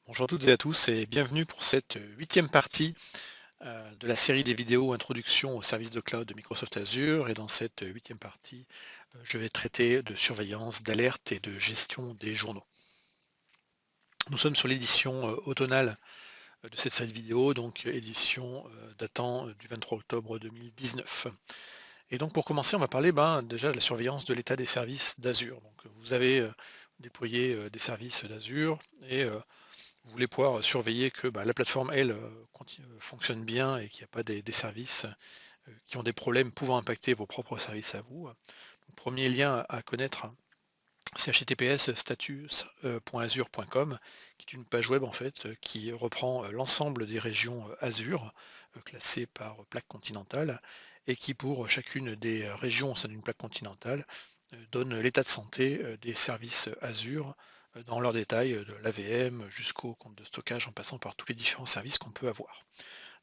Bonjour à toutes et à tous et bienvenue pour cette huitième partie de la série des vidéos Introduction aux services de cloud de Microsoft Azure. Et dans cette huitième partie, je vais traiter de surveillance, d'alerte et de gestion des journaux. Nous sommes sur l'édition automnale de cette série de vidéos, donc édition datant du 23 octobre 2019. Et donc pour commencer, on va parler déjà de la surveillance de l'état des services d'Azure. Donc vous avez déployé des services d'Azure et vous voulez pouvoir surveiller que la plateforme, elle, fonctionne bien et qu'il n'y a pas des services qui ont des problèmes pouvant impacter vos propres services à vous. Le premier lien à connaître, c'est https status.azure.com, qui est une page web en fait qui reprend l'ensemble des régions Azure classées par plaque continentale et qui pour chacune des régions au sein d'une plaque continentale donne l'état de santé des services Azure dans leurs détails, de l'AVM jusqu'au compte de stockage en passant par tous les différents services qu'on peut avoir.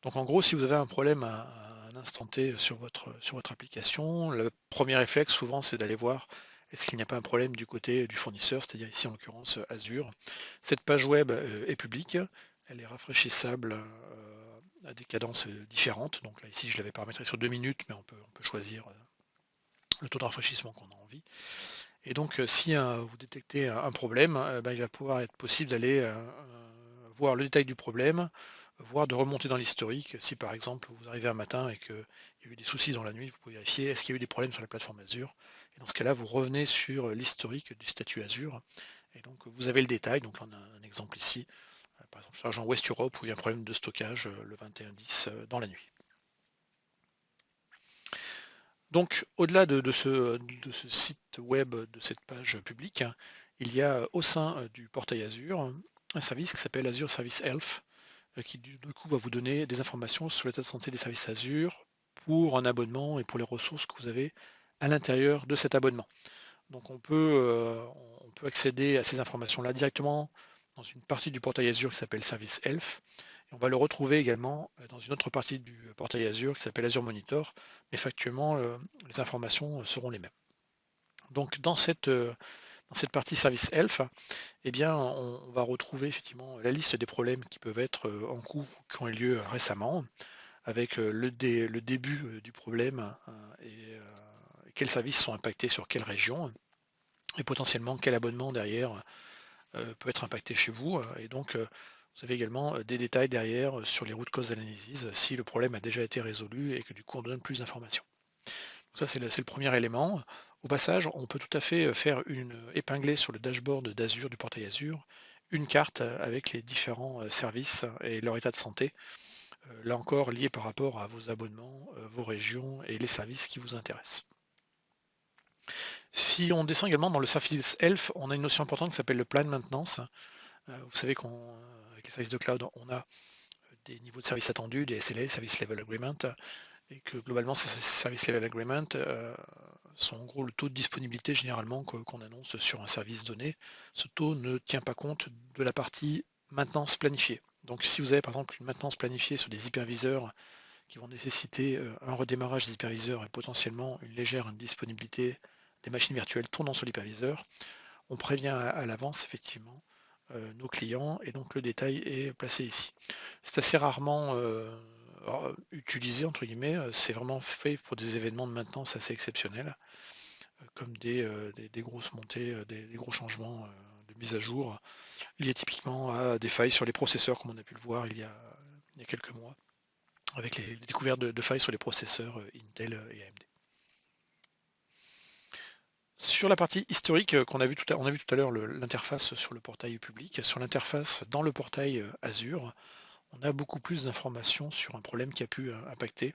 Donc en gros, si vous avez un problème à un instant T sur votre application, le premier réflexe souvent c'est d'aller voir est-ce qu'il n'y a pas un problème du côté du fournisseur, c'est-à-dire ici en l'occurrence Azure. Cette page web est publique, elle est rafraîchissable à des cadences différentes. Donc là ici je l'avais paramétré sur 2 minutes, mais on peut choisir le taux de rafraîchissement qu'on a envie. Et donc si vous détectez un problème, il va pouvoir être possible d'aller voir le détail du problème, voire de remonter dans l'historique. Si par exemple vous arrivez un matin et qu'il y a eu des soucis dans la nuit, vous pouvez vérifier est-ce qu'il y a eu des problèmes sur la plateforme Azure. Et dans ce cas-là, vous revenez sur l'historique du statut Azure. Et donc vous avez le détail. Donc là on a un exemple ici, par exemple sur la région West Europe où il y a un problème de stockage le 21-10 dans la nuit. Donc, au-delà de ce site web, de cette page publique, il y a au sein du portail Azure un service qui s'appelle Azure Service Health, qui du coup va vous donner des informations sur l'état de santé des services Azure pour un abonnement et pour les ressources que vous avez à l'intérieur de cet abonnement. Donc on peut accéder à ces informations-là directement dans une partie du portail Azure qui s'appelle Service Health. Et on va le retrouver également dans une autre partie du portail Azure qui s'appelle Azure Monitor, mais factuellement, les informations seront les mêmes. Donc dans cette partie Service Health, eh bien, on va retrouver effectivement la liste des problèmes qui peuvent être en cours ou qui ont eu lieu récemment, avec le début du problème et quels services sont impactés sur quelle région et potentiellement quel abonnement derrière peut être impacté chez vous. Et donc, vous avez également des détails derrière sur les root cause analysis, si le problème a déjà été résolu et que du coup on donne plus d'informations. Ça, c'est le premier élément. Au passage, on peut tout à fait faire épingler sur le dashboard d'Azure, du portail Azure, une carte avec les différents services et leur état de santé. Là encore, lié par rapport à vos abonnements, vos régions et les services qui vous intéressent. Si on descend également dans le Service Health, on a une notion importante qui s'appelle le plan de maintenance. Vous savez qu'avec les services de cloud, on a des niveaux de service attendus, des SLA, Service Level Agreement, et que globalement, ces Service Level Agreement sont en gros le taux de disponibilité généralement qu'on annonce sur un service donné. Ce taux ne tient pas compte de la partie maintenance planifiée. Donc si vous avez par exemple une maintenance planifiée sur des hyperviseurs qui vont nécessiter un redémarrage des hyperviseurs et potentiellement une légère indisponibilité des machines virtuelles tournant sur l'hyperviseur, on prévient à l'avance effectivement nos clients et donc le détail est placé ici. C'est assez rarement utilisé entre guillemets, c'est vraiment fait pour des événements de maintenance assez exceptionnels, comme des grosses montées, des gros changements de mise à jour, liés typiquement à des failles sur les processeurs comme on a pu le voir il y a quelques mois, avec les découvertes de failles sur les processeurs Intel et AMD. Sur la partie historique qu'on a vu on a vu tout à l'heure l'interface sur le portail public. Sur l'interface dans le portail Azure, on a beaucoup plus d'informations sur un problème qui a pu impacter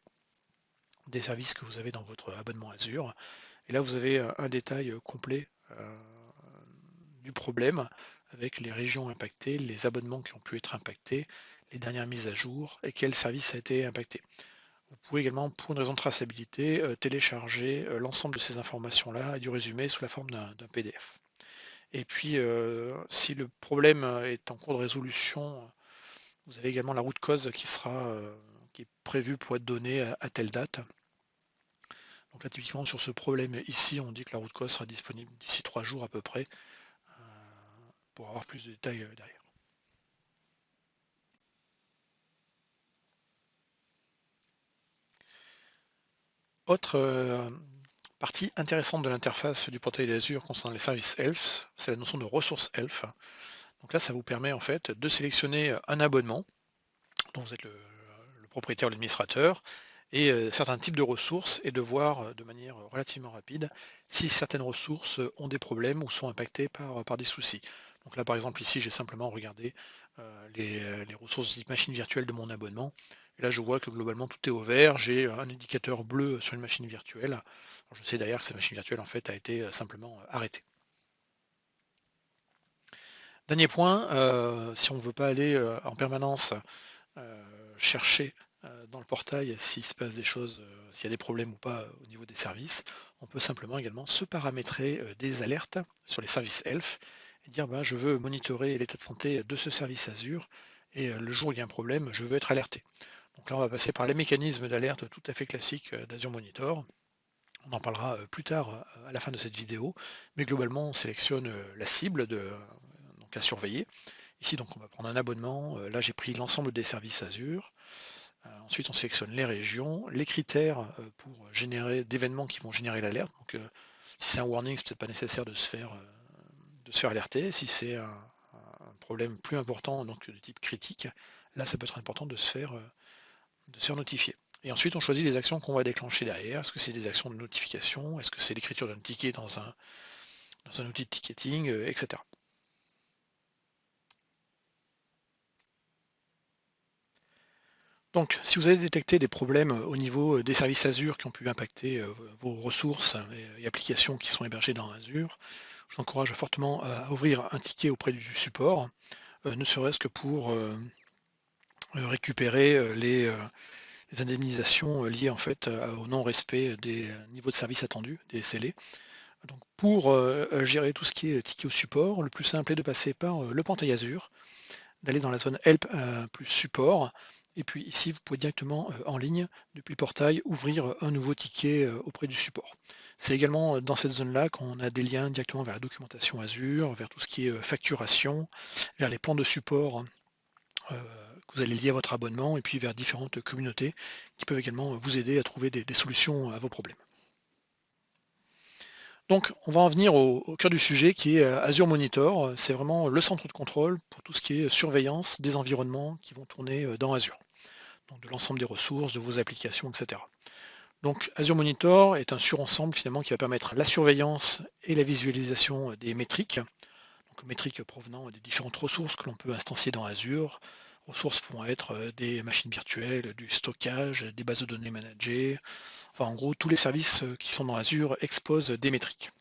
des services que vous avez dans votre abonnement Azure. Et là, vous avez un détail complet du problème avec les régions impactées, les abonnements qui ont pu être impactés, les dernières mises à jour et quel service a été impacté. Vous pouvez également, pour une raison de traçabilité, télécharger l'ensemble de ces informations-là et du résumé sous la forme d'un PDF. Et puis, si le problème est en cours de résolution, vous avez également la route cause qui est prévue pour être donnée à telle date. Donc là, typiquement, sur ce problème ici, on dit que la route cause sera disponible d'ici 3 jours à peu près, pour avoir plus de détails derrière. Autre partie intéressante de l'interface du portail d'Azure concernant les services ELF, c'est la notion de ressources ELF. Donc là, ça vous permet en fait de sélectionner un abonnement dont vous êtes le propriétaire ou l'administrateur, et certains types de ressources, et de voir de manière relativement rapide si certaines ressources ont des problèmes ou sont impactées par des soucis. Donc là, par exemple, ici, j'ai simplement regardé les ressources dites machines virtuelles de mon abonnement. Et là, je vois que globalement, tout est au vert. J'ai un indicateur bleu sur une machine virtuelle. Alors, je sais d'ailleurs que cette machine virtuelle, en fait, a été simplement arrêtée. Dernier point, si on ne veut pas aller en permanence chercher dans le portail s'il se passe des choses, s'il y a des problèmes ou pas au niveau des services, on peut simplement également se paramétrer des alertes sur les services ELF et dire ben, je veux monitorer l'état de santé de ce service Azure et le jour où il y a un problème, je veux être alerté. Donc là, on va passer par les mécanismes d'alerte tout à fait classiques d'Azure Monitor. On en parlera plus tard à la fin de cette vidéo, mais globalement, on sélectionne la cible donc à surveiller. Ici, donc, on va prendre un abonnement. Là, j'ai pris l'ensemble des services Azure. Ensuite, on sélectionne les régions, les critères pour générer d'événements qui vont générer l'alerte. Donc, si c'est un warning, c'est peut-être pas nécessaire de se faire alerter. Si c'est un problème plus important, donc de type critique, là, ça peut être important de se faire notifier. Et ensuite, on choisit les actions qu'on va déclencher derrière. Est-ce que c'est des actions de notification? Est-ce que c'est l'écriture d'un ticket dans un outil de ticketing, etc. Donc, si vous avez détecté des problèmes au niveau des services Azure qui ont pu impacter vos ressources et applications qui sont hébergées dans Azure, je vous encourage fortement à ouvrir un ticket auprès du support, ne serait-ce que pour récupérer les indemnisations liées en fait au non-respect des niveaux de service attendus, des SLA. Donc, pour gérer tout ce qui est ticket au support, le plus simple est de passer par le portail Azure, d'aller dans la zone Help plus support. Et puis ici, vous pouvez directement en ligne, depuis le portail, ouvrir un nouveau ticket auprès du support. C'est également dans cette zone-là qu'on a des liens directement vers la documentation Azure, vers tout ce qui est facturation, vers les plans de support que vous allez lier à votre abonnement, et puis vers différentes communautés qui peuvent également vous aider à trouver des solutions à vos problèmes. Donc, on va en venir au cœur du sujet qui est Azure Monitor. C'est vraiment le centre de contrôle pour tout ce qui est surveillance des environnements qui vont tourner dans Azure. Donc de l'ensemble des ressources, de vos applications, etc. Donc Azure Monitor est un surensemble finalement qui va permettre la surveillance et la visualisation des métriques. Donc métriques provenant des différentes ressources que l'on peut instancier dans Azure. Ressources pourront être des machines virtuelles, du stockage, des bases de données managées. Enfin, en gros, tous les services qui sont dans Azure exposent des métriques.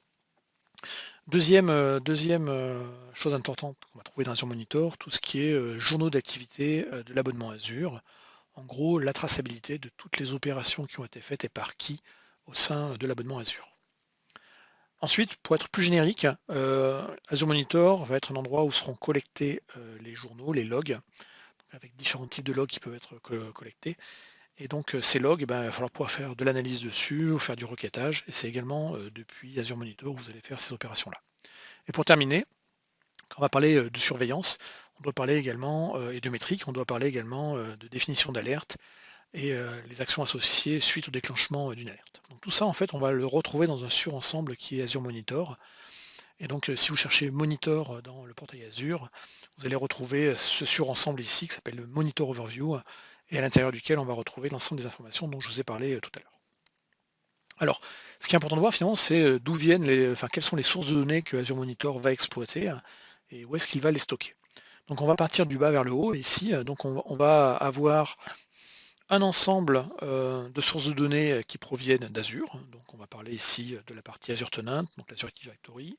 Deuxième chose importante qu'on va trouver dans Azure Monitor, tout ce qui est journaux d'activité de l'abonnement Azure. En gros, la traçabilité de toutes les opérations qui ont été faites et par qui au sein de l'abonnement Azure. Ensuite, pour être plus générique, Azure Monitor va être un endroit où seront collectés les journaux, les logs, avec différents types de logs qui peuvent être collectés. Et donc ces logs, il va falloir pouvoir faire de l'analyse dessus ou faire du requêtage. Et c'est également depuis Azure Monitor que vous allez faire ces opérations-là. Et pour terminer, quand on va parler de surveillance, on doit parler également, et de métriques, on doit parler également de définition d'alerte et les actions associées suite au déclenchement d'une alerte. Donc tout ça, en fait, on va le retrouver dans un surensemble qui est Azure Monitor. Et donc, si vous cherchez Monitor dans le portail Azure, vous allez retrouver ce surensemble ici qui s'appelle le Monitor Overview et à l'intérieur duquel on va retrouver l'ensemble des informations dont je vous ai parlé tout à l'heure. Alors, ce qui est important de voir finalement, c'est d'où viennent quelles sont les sources de données que Azure Monitor va exploiter et où est-ce qu'il va les stocker. Donc, on va partir du bas vers le haut. Ici, donc on va avoir un ensemble de sources de données qui proviennent d'Azure. Donc, on va parler ici de la partie Azure Tenant, donc l'Azure Active Directory.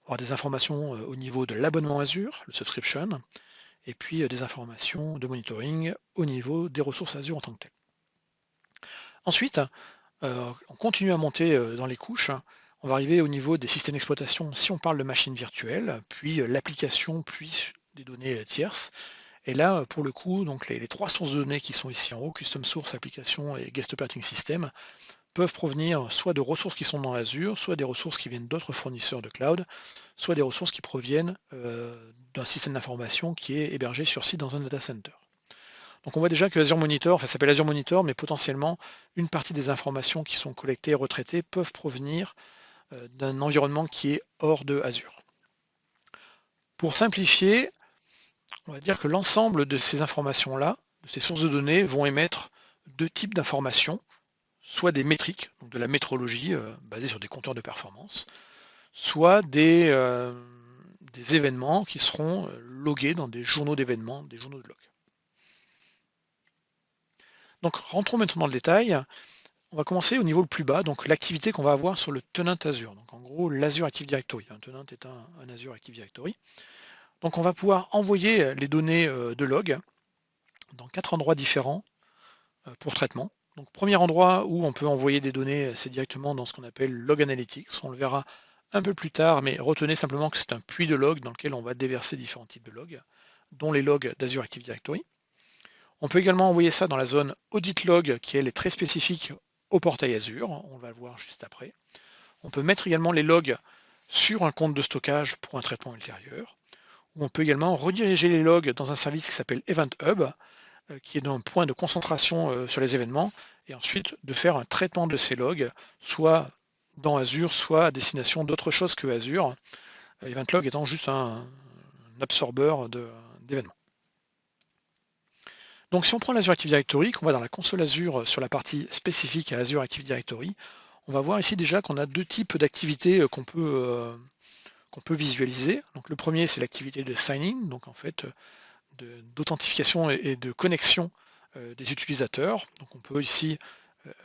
On aura des informations au niveau de l'abonnement Azure, le subscription, et puis des informations de monitoring au niveau des ressources Azure en tant que telles. Ensuite, on continue à monter dans les couches. On va arriver au niveau des systèmes d'exploitation si on parle de machines virtuelles, puis l'application, puis des données tierces. Et là, pour le coup, donc les trois sources de données qui sont ici en haut, Custom Source, Application et Guest Operating System, peuvent provenir soit de ressources qui sont dans Azure, soit des ressources qui viennent d'autres fournisseurs de cloud, soit des ressources qui proviennent d'un système d'information qui est hébergé sur site dans un data center. Donc on voit déjà que Azure Monitor, enfin ça s'appelle Azure Monitor, mais potentiellement une partie des informations qui sont collectées et retraitées peuvent provenir d'un environnement qui est hors de Azure. Pour simplifier, on va dire que l'ensemble de ces informations-là, de ces sources de données, vont émettre deux types d'informations, soit des métriques, donc de la métrologie basée sur des compteurs de performance, soit des événements qui seront logués dans des journaux d'événements, des journaux de log. Donc rentrons maintenant dans le détail. On va commencer au niveau le plus bas, donc l'activité qu'on va avoir sur le tenant Azure. Donc en gros, l'Azure Active Directory. Un tenant est un Azure Active Directory. Donc on va pouvoir envoyer les données de log dans 4 endroits différents pour traitement. Donc premier endroit où on peut envoyer des données, c'est directement dans ce qu'on appelle Log Analytics. On le verra un peu plus tard, mais retenez simplement que c'est un puits de log dans lequel on va déverser différents types de logs, dont les logs d'Azure Active Directory. On peut également envoyer ça dans la zone Audit Log, qui elle est très spécifique au portail Azure, on va le voir juste après. On peut mettre également les logs sur un compte de stockage pour un traitement ultérieur. Ou on peut également rediriger les logs dans un service qui s'appelle Event Hub, qui est un point de concentration sur les événements, et ensuite de faire un traitement de ces logs, soit dans Azure, soit à destination d'autre chose que Azure, Event Log étant juste un absorbeur d'événements. Donc si on prend l'Azure Active Directory, qu'on va dans la console Azure sur la partie spécifique à Azure Active Directory, on va voir ici déjà qu'on a deux types d'activités qu'on peut visualiser. Donc le premier, c'est l'activité de sign-in, donc en fait d'authentification et de connexion des utilisateurs. Donc on peut ici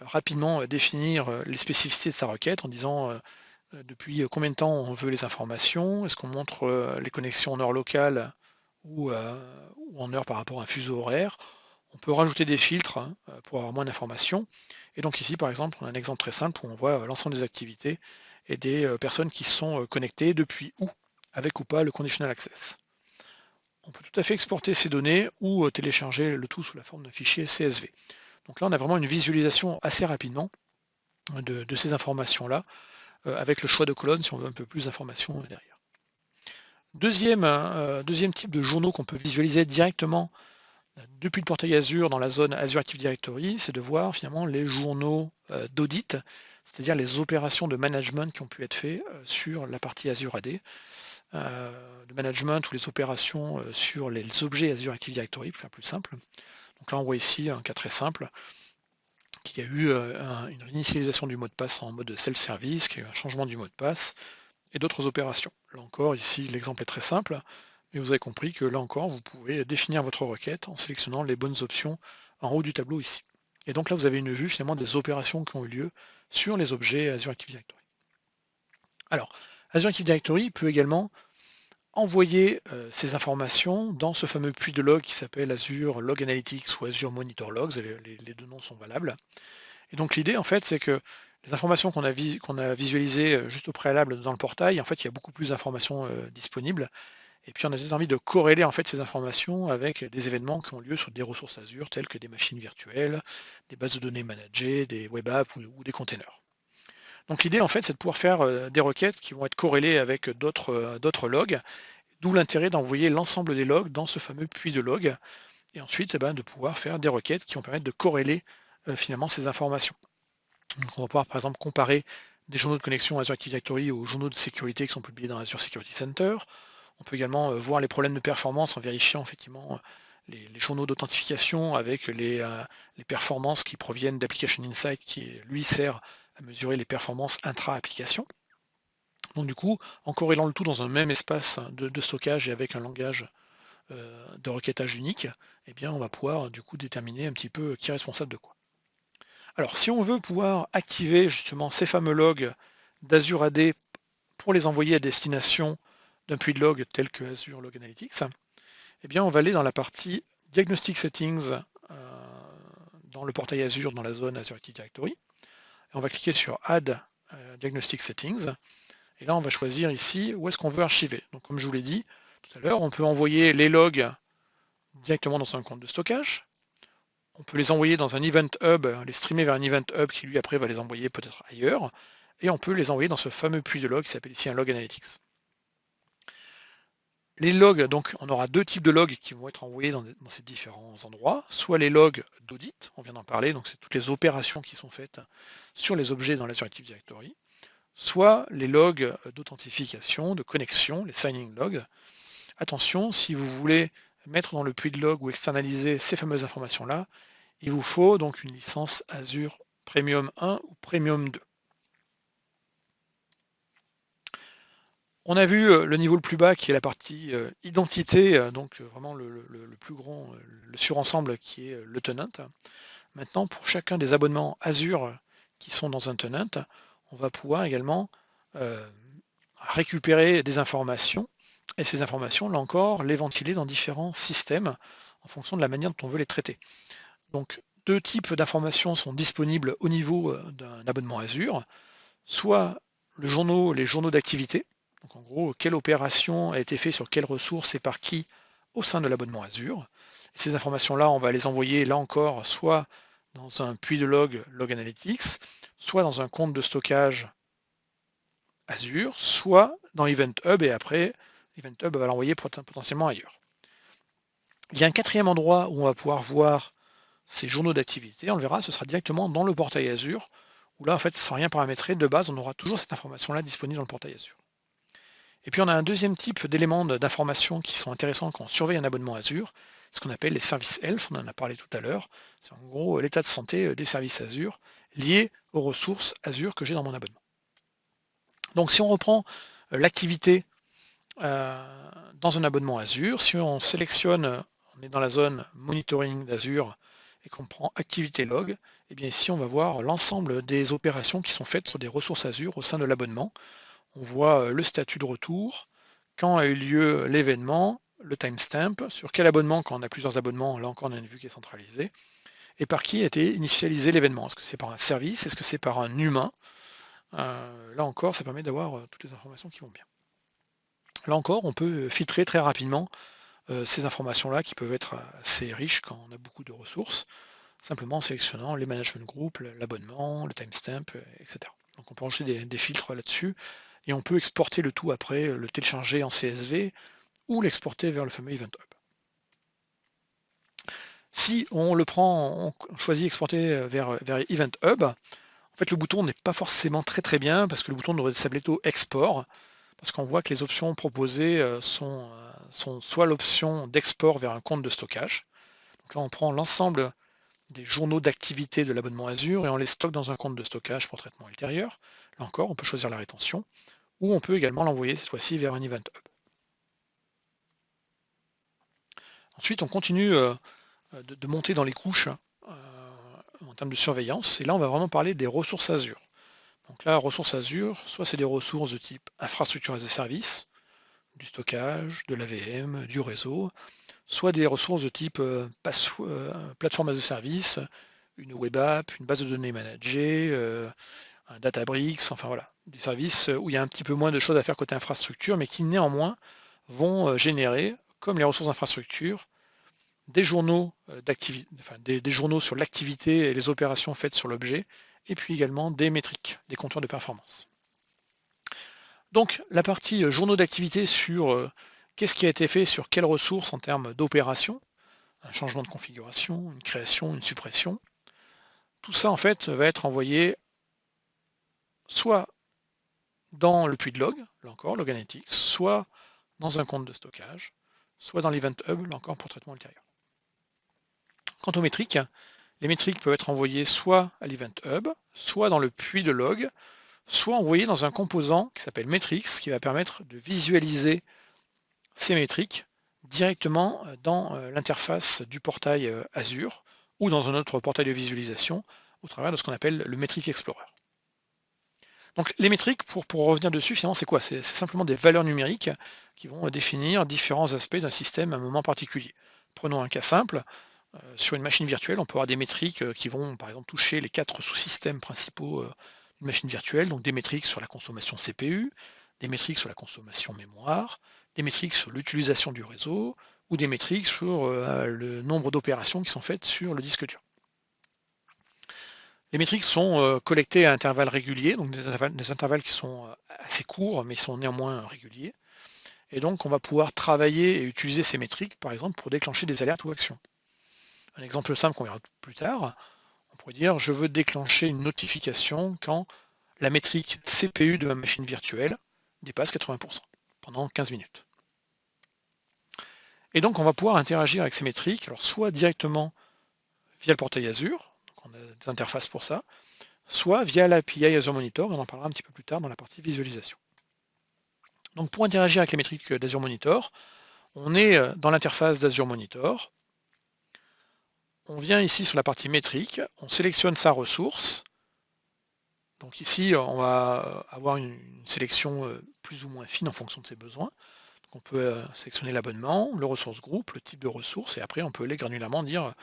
rapidement définir les spécificités de sa requête en disant depuis combien de temps on veut les informations, est-ce qu'on montre les connexions en heure locale ou en heure par rapport à un fuseau horaire. On peut rajouter des filtres pour avoir moins d'informations. Et donc ici, par exemple, on a un exemple très simple où on voit l'ensemble des activités et des personnes qui sont connectées depuis où, avec ou pas le conditional access. On peut tout à fait exporter ces données ou télécharger le tout sous la forme d'un fichier CSV. Donc là, on a vraiment une visualisation assez rapidement de ces informations-là, avec le choix de colonne si on veut un peu plus d'informations derrière. Deuxième type de journaux qu'on peut visualiser directement depuis le portail Azure dans la zone Azure Active Directory, c'est de voir finalement les journaux d'audit, c'est-à-dire les opérations de management qui ont pu être faites sur la partie Azure AD, de management ou les opérations sur les objets Azure Active Directory, pour faire plus simple. Donc là, on voit ici un cas très simple, qu'il y a eu une réinitialisation du mot de passe en mode self-service, qu'il y a eu un changement du mot de passe, et d'autres opérations. Là encore, ici, l'exemple est très simple, mais vous avez compris que là encore, vous pouvez définir votre requête en sélectionnant les bonnes options en haut du tableau ici. Et donc là, vous avez une vue finalement des opérations qui ont eu lieu sur les objets Azure Active Directory. Alors, Azure Active Directory peut également envoyer ces informations dans ce fameux puits de log qui s'appelle Azure Log Analytics ou Azure Monitor Logs, les deux noms sont valables. Et donc l'idée en fait c'est que les informations qu'on a visualisées juste au préalable dans le portail, en fait il y a beaucoup plus d'informations disponibles. Et puis on a envie de corréler en fait ces informations avec des événements qui ont lieu sur des ressources Azure telles que des machines virtuelles, des bases de données managées, des web apps ou des containers. Donc l'idée en fait c'est de pouvoir faire des requêtes qui vont être corrélées avec d'autres logs, d'où l'intérêt d'envoyer l'ensemble des logs dans ce fameux puits de logs, et ensuite de pouvoir faire des requêtes qui vont permettre de corréler finalement ces informations. Donc on va pouvoir par exemple comparer des journaux de connexion Azure Active Directory aux journaux de sécurité qui sont publiés dans Azure Security Center. On peut également voir les problèmes de performance en vérifiant effectivement les journaux d'authentification avec les performances qui proviennent d'Application Insight qui lui sert à mesurer les performances intra-application. Donc du coup, en corrélant le tout dans un même espace de stockage et avec un langage de requêtage unique, eh bien on va pouvoir du coup déterminer un petit peu qui est responsable de quoi. Alors si on veut pouvoir activer justement ces fameux logs d'Azure AD pour les envoyer à destination d'un puits de log tel que Azure Log Analytics, eh bien on va aller dans la partie Diagnostic Settings dans le portail Azure dans la zone Azure Active Directory. Et on va cliquer sur Add Diagnostic Settings. Et là on va choisir ici où est-ce qu'on veut archiver. Donc comme je vous l'ai dit tout à l'heure, on peut envoyer les logs directement dans un compte de stockage. On peut les envoyer dans un Event Hub, les streamer vers un Event Hub qui lui après va les envoyer peut-être ailleurs. Et on peut les envoyer dans ce fameux puits de log qui s'appelle ici un Log Analytics. Les logs, donc on aura deux types de logs qui vont être envoyés dans ces différents endroits, soit les logs d'audit, on vient d'en parler, donc c'est toutes les opérations qui sont faites sur les objets dans l'Azure Active Directory, soit les logs d'authentification, de connexion, les signing logs. Attention, si vous voulez mettre dans le puits de log ou externaliser ces fameuses informations-là, il vous faut donc une licence Azure Premium 1 ou Premium 2. On a vu le niveau le plus bas qui est la partie identité, donc vraiment le plus grand, le surensemble qui est le tenant. Maintenant, pour chacun des abonnements Azure qui sont dans un tenant, on va pouvoir également récupérer des informations, et ces informations, là encore, les ventiler dans différents systèmes en fonction de la manière dont on veut les traiter. Donc, deux types d'informations sont disponibles au niveau d'un abonnement Azure, soit les journaux d'activité, donc en gros, quelle opération a été faite sur quelles ressources et par qui au sein de l'abonnement Azure. Et ces informations-là, on va les envoyer là encore, soit dans un puits de log Analytics, soit dans un compte de stockage Azure, soit dans Event Hub, et après, Event Hub va l'envoyer potentiellement ailleurs. Il y a un quatrième endroit où on va pouvoir voir ces journaux d'activité, on le verra, ce sera directement dans le portail Azure, où là, en fait, sans rien paramétrer, de base, on aura toujours cette information-là disponible dans le portail Azure. Et puis, on a un deuxième type d'éléments d'information qui sont intéressants quand on surveille un abonnement Azure, ce qu'on appelle les services Health, on en a parlé tout à l'heure. C'est en gros l'état de santé des services Azure liés aux ressources Azure que j'ai dans mon abonnement. Donc, si on reprend l'activité dans un abonnement Azure, si on sélectionne, on est dans la zone monitoring d'Azure et qu'on prend activité log, et bien ici on va voir l'ensemble des opérations qui sont faites sur des ressources Azure au sein de l'abonnement. On voit le statut de retour, quand a eu lieu l'événement, le timestamp, sur quel abonnement, quand on a plusieurs abonnements, là encore on a une vue qui est centralisée, et par qui a été initialisé l'événement. Est-ce que c'est par un service, est-ce que c'est par un humain? Là encore, ça permet d'avoir toutes les informations qui vont bien. Là encore, on peut filtrer très rapidement ces informations-là qui peuvent être assez riches quand on a beaucoup de ressources, simplement en sélectionnant les management groups, l'abonnement, le timestamp, etc. Donc on peut enregistrer des filtres là-dessus et on peut exporter le tout après, le télécharger en CSV ou l'exporter vers le fameux Event Hub. Si on le prend, on choisit exporter vers Event Hub, en fait le bouton n'est pas forcément très bien parce que le bouton devrait s'appeler plutôt export, parce qu'on voit que les options proposées sont soit l'option d'export vers un compte de stockage. Donc là, on prend l'ensemble des journaux d'activité de l'abonnement Azure et on les stocke dans un compte de stockage pour traitement ultérieur. Là encore, on peut choisir la rétention, ou on peut également l'envoyer cette fois-ci vers un Event Hub. Ensuite, on continue de monter dans les couches en termes de surveillance, et là, on va vraiment parler des ressources Azure. Donc là, ressources Azure, soit c'est des ressources de type infrastructure as a service, du stockage, de l'AVM, du réseau, soit des ressources de type plateforme as a service, une web app, une base de données managée, un Databricks, enfin voilà, des services où il y a un petit peu moins de choses à faire côté infrastructure, mais qui néanmoins vont générer, comme les ressources d'infrastructure, des journaux des journaux sur l'activité et les opérations faites sur l'objet, et puis également des métriques, des compteurs de performance. Donc la partie journaux d'activité sur qu'est-ce qui a été fait sur quelles ressources en termes d'opération, un changement de configuration, une création, une suppression, tout ça en fait va être envoyé soit dans le puits de log, là encore, Log Analytics, soit dans un compte de stockage, soit dans l'Event Hub, là encore pour traitement ultérieur. Quant aux métriques, les métriques peuvent être envoyées soit à l'Event Hub, soit dans le puits de log, soit envoyées dans un composant qui s'appelle Metrics, qui va permettre de visualiser ces métriques directement dans l'interface du portail Azure ou dans un autre portail de visualisation au travers de ce qu'on appelle le Metric Explorer. Donc les métriques, pour revenir dessus, finalement, c'est quoi? C'est simplement des valeurs numériques qui vont définir différents aspects d'un système à un moment particulier. Prenons un cas simple, sur une machine virtuelle, on peut avoir des métriques qui vont, par exemple, toucher les 4 sous-systèmes principaux d'une machine virtuelle, donc des métriques sur la consommation CPU, des métriques sur la consommation mémoire, des métriques sur l'utilisation du réseau, ou des métriques sur le nombre d'opérations qui sont faites sur le disque dur. Les métriques sont collectées à intervalles réguliers, donc des intervalles qui sont assez courts, mais sont néanmoins réguliers. et donc on va pouvoir travailler et utiliser ces métriques, par exemple, pour déclencher des alertes ou actions. Un exemple simple qu'on verra plus tard, on pourrait dire je veux déclencher une notification quand la métrique CPU de ma machine virtuelle dépasse 80% pendant 15 minutes. Et donc on va pouvoir interagir avec ces métriques, alors soit directement via le portail Azure, donc on a des interfaces pour ça, soit via l'API Azure Monitor, on en parlera un petit peu plus tard dans la partie visualisation. Donc pour interagir avec les métriques d'Azure Monitor, on est dans l'interface d'Azure Monitor, on vient ici sur la partie métrique, on sélectionne sa ressource. Donc ici, on va avoir une sélection plus ou moins fine en fonction de ses besoins. Donc on peut sélectionner l'abonnement, le ressource groupe, le type de ressource, et après on peut aller granulièrement dire,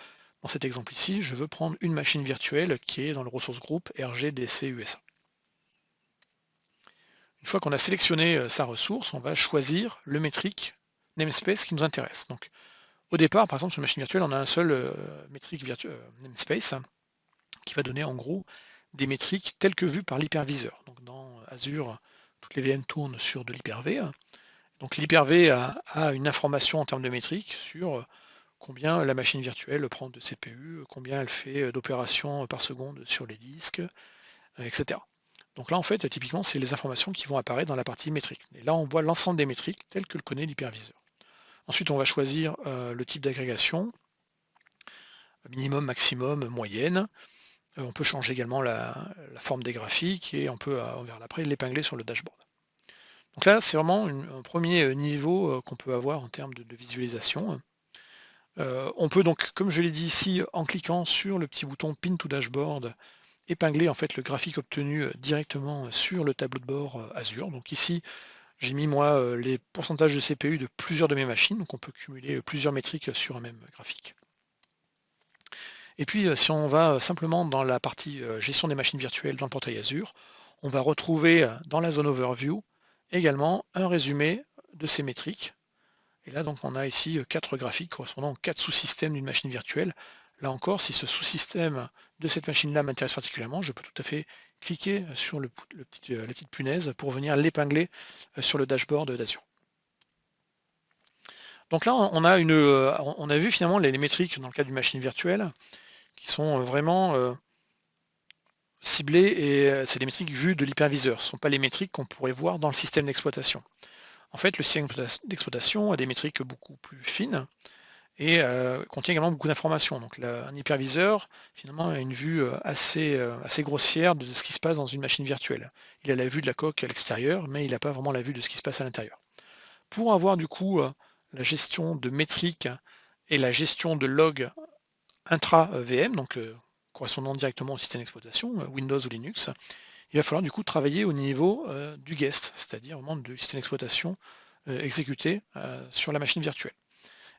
dans cet exemple ici, je veux prendre une machine virtuelle qui est dans le ressource groupe RGDC USA. Une fois qu'on a sélectionné sa ressource, on va choisir le métrique namespace qui nous intéresse. Donc au départ, par exemple, sur une machine virtuelle, on a un seul métrique namespace qui va donner en gros des métriques telles que vues par l'hyperviseur. Donc dans Azure, toutes les VM tournent sur de l'hyper-V. Donc l'hyper-V a une information en termes de métriques sur combien la machine virtuelle prend de CPU, combien elle fait d'opérations par seconde sur les disques, etc. Donc là, en fait, typiquement, c'est les informations qui vont apparaître dans la partie métrique. Et là, on voit l'ensemble des métriques telles que le connaît l'hyperviseur. Ensuite, on va choisir le type d'agrégation, minimum, maximum, moyenne. On peut changer également la forme des graphiques et on peut, on verra après, l'épingler sur le dashboard. Donc là, c'est vraiment un premier niveau qu'on peut avoir en termes de visualisation. On peut donc, comme je l'ai dit ici, en cliquant sur le petit bouton Pin to Dashboard, épingler en fait le graphique obtenu directement sur le tableau de bord Azure. Donc ici, j'ai mis moi les pourcentages de CPU de plusieurs de mes machines, donc on peut cumuler plusieurs métriques sur un même graphique. Et puis si on va simplement dans la partie gestion des machines virtuelles dans le portail Azure, on va retrouver dans la zone Overview également un résumé de ces métriques. Et là donc on a ici 4 graphiques correspondant aux 4 sous-systèmes d'une machine virtuelle. Là encore, si ce sous-système de cette machine-là m'intéresse particulièrement, je peux tout à fait cliquer sur la petite punaise pour venir l'épingler sur le dashboard d'Azure. Donc là, on a vu finalement les métriques dans le cas d'une machine virtuelle qui sont vraiment ciblées et c'est des métriques vues de l'hyperviseur. Ce ne sont pas les métriques qu'on pourrait voir dans le système d'exploitation. En fait, le système d'exploitation a des métriques beaucoup plus fines et contient également beaucoup d'informations. Donc un hyperviseur, finalement, a une vue assez grossière de ce qui se passe dans une machine virtuelle. Il a la vue de la coque à l'extérieur, mais il n'a pas vraiment la vue de ce qui se passe à l'intérieur. Pour avoir du coup la gestion de métriques et la gestion de logs intra-VM, donc correspondant directement au système d'exploitation, Windows ou Linux, il va falloir du coup travailler au niveau du guest, c'est-à-dire vraiment du système d'exploitation exécuté sur la machine virtuelle.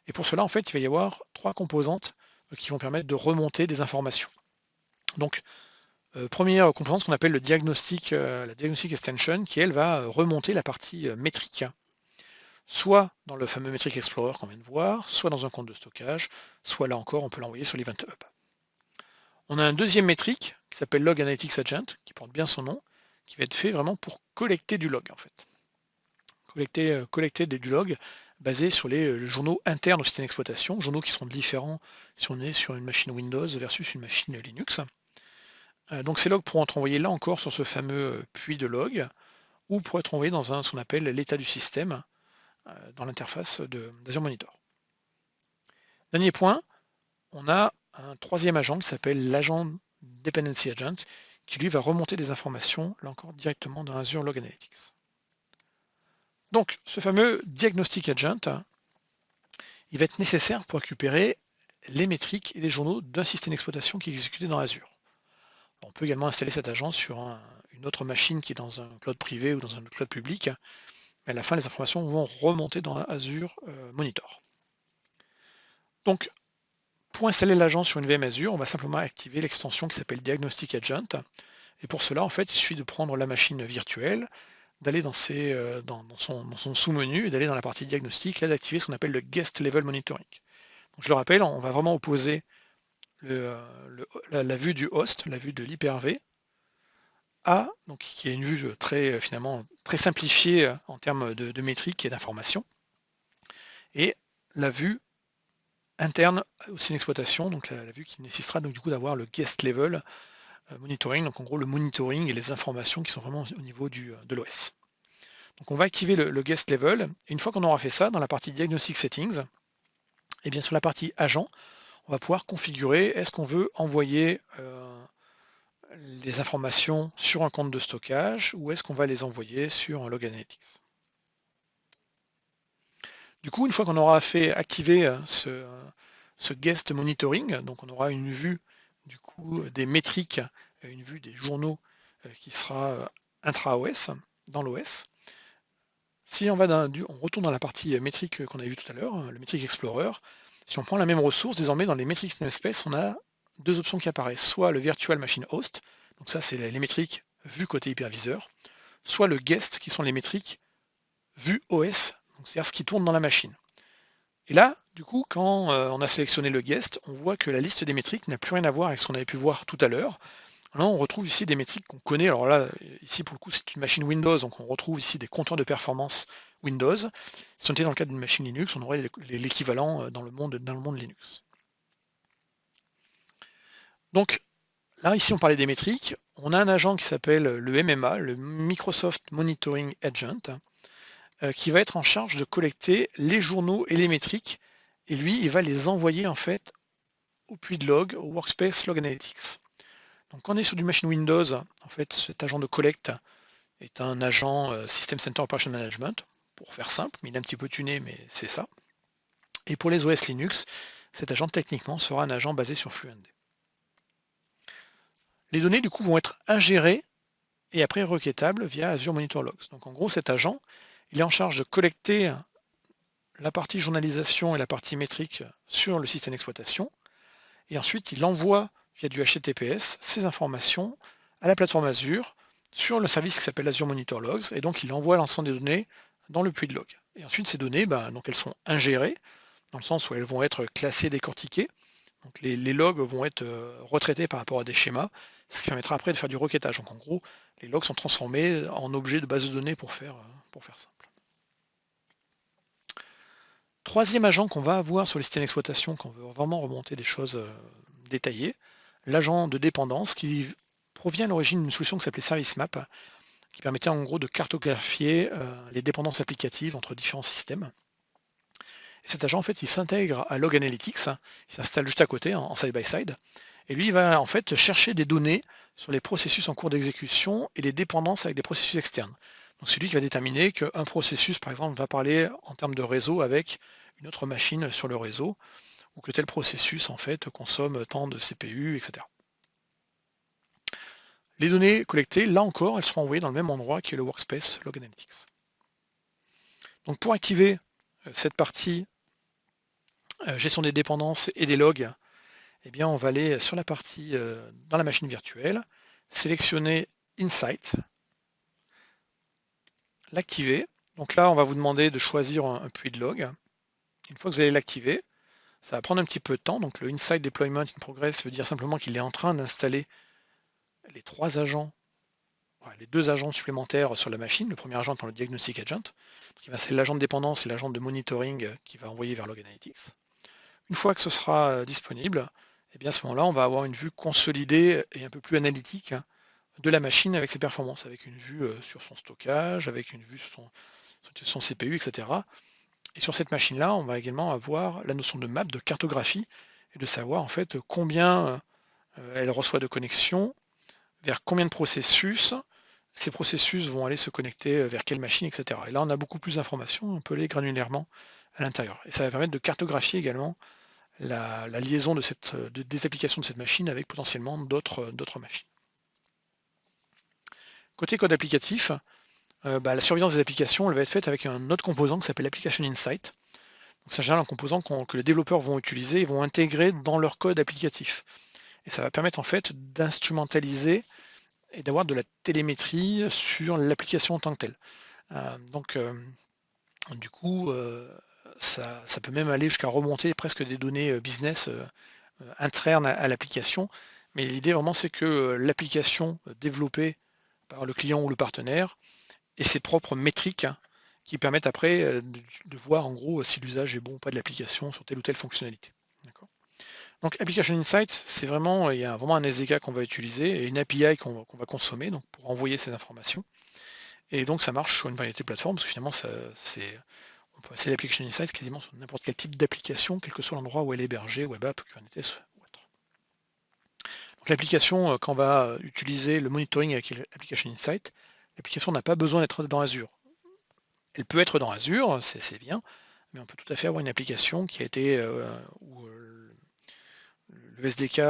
Et pour cela, en fait, il va y avoir 3 composantes qui vont permettre de remonter des informations. Donc, première composante, ce qu'on appelle le diagnostic, la diagnostic extension, qui elle va remonter la partie métrique, soit dans le fameux Metric Explorer qu'on vient de voir, soit dans un compte de stockage, soit là encore, on peut l'envoyer sur l'Event Hub. On a un deuxième métrique qui s'appelle Log Analytics Agent, qui porte bien son nom, qui va être fait vraiment pour collecter du log en fait. Collecter du log basé sur les journaux internes au système d'exploitation, journaux qui sont différents si on est sur une machine Windows versus une machine Linux. Donc ces logs pourront être envoyés là encore sur ce fameux puits de log, ou pourront être envoyés dans ce qu'on appelle l'état du système, dans l'interface d'Azure Monitor. Dernier point, on a un troisième agent qui s'appelle l'agent Dependency Agent, qui lui va remonter des informations, là encore, directement dans Azure Log Analytics. Donc, ce fameux Diagnostic Agent, il va être nécessaire pour récupérer les métriques et les journaux d'un système d'exploitation qui est exécuté dans Azure. On peut également installer cet agent sur une autre machine qui est dans un cloud privé ou dans un autre cloud public. Mais à la fin, les informations vont remonter dans Azure Monitor. Donc, pour installer l'agent sur une VM Azure, on va simplement activer l'extension qui s'appelle Diagnostic Agent. Et pour cela, en fait, il suffit de prendre la machine virtuelle, d'aller dans son sous-menu et d'aller dans la partie diagnostic, là d'activer ce qu'on appelle le Guest Level Monitoring. Donc, je le rappelle, on va vraiment opposer la vue du host, la vue de l'hyper-V, A, donc qui est une vue très finalement très simplifiée en termes de métriques et d'informations, et la vue interne au système d'exploitation, donc la vue qui nécessitera donc du coup d'avoir le guest level monitoring, donc en gros le monitoring et les informations qui sont vraiment au niveau de l'OS. Donc on va activer le guest level, et une fois qu'on aura fait ça, dans la partie diagnostic settings, et bien sur la partie agent, on va pouvoir configurer, est-ce qu'on veut envoyer les informations sur un compte de stockage ou est-ce qu'on va les envoyer sur un log analytics. Du coup, une fois qu'on aura fait activer ce guest monitoring, donc on aura une vue du coup des métriques, une vue des journaux qui sera intra-OS, dans l'OS. Si on on retourne dans la partie métrique qu'on a vue tout à l'heure, le Metrics Explorer, si on prend la même ressource, désormais dans les Metrics Namespace, on a deux options qui apparaissent, soit le Virtual Machine Host, donc ça c'est les métriques vues côté hyperviseur, soit le Guest, qui sont les métriques vues OS, c'est-à-dire ce qui tourne dans la machine. Et là, du coup, quand on a sélectionné le Guest, on voit que la liste des métriques n'a plus rien à voir avec ce qu'on avait pu voir tout à l'heure. Là, on retrouve ici des métriques qu'on connaît. Alors là, ici, pour le coup, c'est une machine Windows, donc on retrouve ici des compteurs de performance Windows. Si on était dans le cadre d'une machine Linux, on aurait l'équivalent dans le monde Linux. Donc, là, ici, on parlait des métriques. On a un agent qui s'appelle le MMA, le Microsoft Monitoring Agent, qui va être en charge de collecter les journaux et les métriques. Et lui, il va les envoyer en fait au puits de log, au Workspace Log Analytics. Donc, quand on est sur du machine Windows, en fait, cet agent de collecte est un agent System Center Operation Management, pour faire simple, mais il est un petit peu tuné, mais c'est ça. Et pour les OS Linux, cet agent techniquement sera un agent basé sur FluentD. Les données du coup vont être ingérées et après requêtables via Azure Monitor Logs. Donc en gros, cet agent, il est en charge de collecter la partie journalisation et la partie métrique sur le système d'exploitation, et ensuite il envoie via du HTTPS ces informations à la plateforme Azure sur le service qui s'appelle Azure Monitor Logs, et donc il envoie l'ensemble des données dans le puits de log. Et ensuite ces données, donc elles sont ingérées, dans le sens où elles vont être classées, décortiquées. Donc les logs vont être retraités par rapport à des schémas, ce qui permettra après de faire du requêtage. Donc en gros, les logs sont transformés en objets de base de données pour faire simple. Troisième agent qu'on va avoir sur les systèmes d'exploitation quand on veut vraiment remonter des choses détaillées, l'agent de dépendance qui provient à l'origine d'une solution qui s'appelait ServiceMap, qui permettait en gros de cartographier les dépendances applicatives entre différents systèmes. Et cet agent, en fait, il s'intègre à Log Analytics, il s'installe juste à côté, en side-by-side, et lui, il va en fait chercher des données sur les processus en cours d'exécution et les dépendances avec des processus externes. Donc c'est lui qui va déterminer qu'un processus, par exemple, va parler en termes de réseau avec une autre machine sur le réseau, ou que tel processus, en fait, consomme tant de CPU, etc. Les données collectées, là encore, elles seront envoyées dans le même endroit qui est le Workspace Log Analytics. Donc pour activer cette partie gestion des dépendances et des logs, eh bien, on va aller sur la partie dans la machine virtuelle, sélectionner Insight, l'activer. Donc là, on va vous demander de choisir un puits de log. Une fois que vous allez l'activer, ça va prendre un petit peu de temps. Donc le Insight Deployment in Progress veut dire simplement qu'il est en train d'installer les trois agents, les deux agents supplémentaires sur la machine. Le premier agent étant le Diagnostic Agent, c'est l'agent de dépendance et l'agent de monitoring qui va envoyer vers Log Analytics. Une fois que ce sera disponible, et bien à ce moment-là, on va avoir une vue consolidée et un peu plus analytique de la machine avec ses performances, avec une vue sur son stockage, avec une vue sur son CPU, etc. Et sur cette machine-là, on va également avoir la notion de map, de cartographie, et de savoir en fait combien elle reçoit de connexions, vers combien de processus, ces processus vont aller se connecter vers quelle machine, etc. Et là, on a beaucoup plus d'informations, on peut aller granulairement à l'intérieur. Et ça va permettre de cartographier également la liaison des applications de cette machine avec potentiellement d'autres machines. Côté code applicatif, la surveillance des applications elle va être faite avec un autre composant qui s'appelle Application Insight. Donc c'est en général un composant que les développeurs vont utiliser et vont intégrer dans leur code applicatif. Et ça va permettre en fait d'instrumentaliser et d'avoir de la télémétrie sur l'application en tant que telle. Du coup, ça peut même aller jusqu'à remonter presque des données business internes à l'application. Mais l'idée vraiment c'est que l'application développée par le client ou le partenaire et ses propres métriques qui permettent après de voir en gros si l'usage est bon ou pas de l'application sur telle ou telle fonctionnalité. D'accord. Donc Application Insight, c'est vraiment, il y a vraiment un SDK qu'on va utiliser et une API qu'on va consommer donc pour envoyer ces informations. Et donc ça marche sur une variété de plateformes, parce que finalement on peut accéder à l'Application Insight quasiment sur n'importe quel type d'application, quel que soit l'endroit où elle est hébergée, web app, Kubernetes ou autre. Donc l'application, quand on va utiliser le monitoring avec l'Application Insight, l'application n'a pas besoin d'être dans Azure. Elle peut être dans Azure, c'est bien, mais on peut tout à fait avoir une application qui a été où le SDK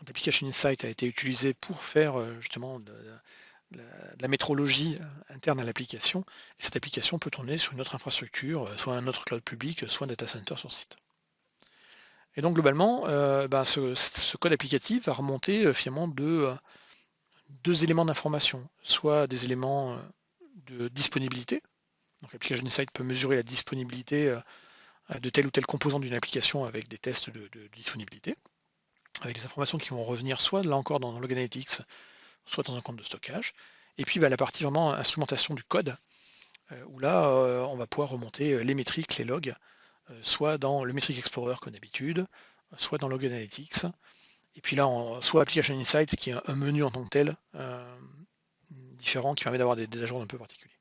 d'Application Insight a été utilisé pour faire justement de la métrologie interne à l'application. Et cette application peut tourner sur une autre infrastructure, soit un autre cloud public, soit un data center sur site. Et donc globalement, ce code applicatif va remonter finalement de deux éléments d'information, soit des éléments de disponibilité. Donc l'Application Insight peut mesurer la disponibilité de tel ou tel composant d'une application avec des tests de disponibilité, avec des informations qui vont revenir soit là encore dans Log Analytics, soit dans un compte de stockage. Et puis la partie vraiment instrumentation du code, où là on va pouvoir remonter les métriques, les logs, soit dans le Metric Explorer comme d'habitude, soit dans Log Analytics. Et puis là, soit Application Insight qui est un menu en tant que tel, différent, qui permet d'avoir des ajours un peu particuliers.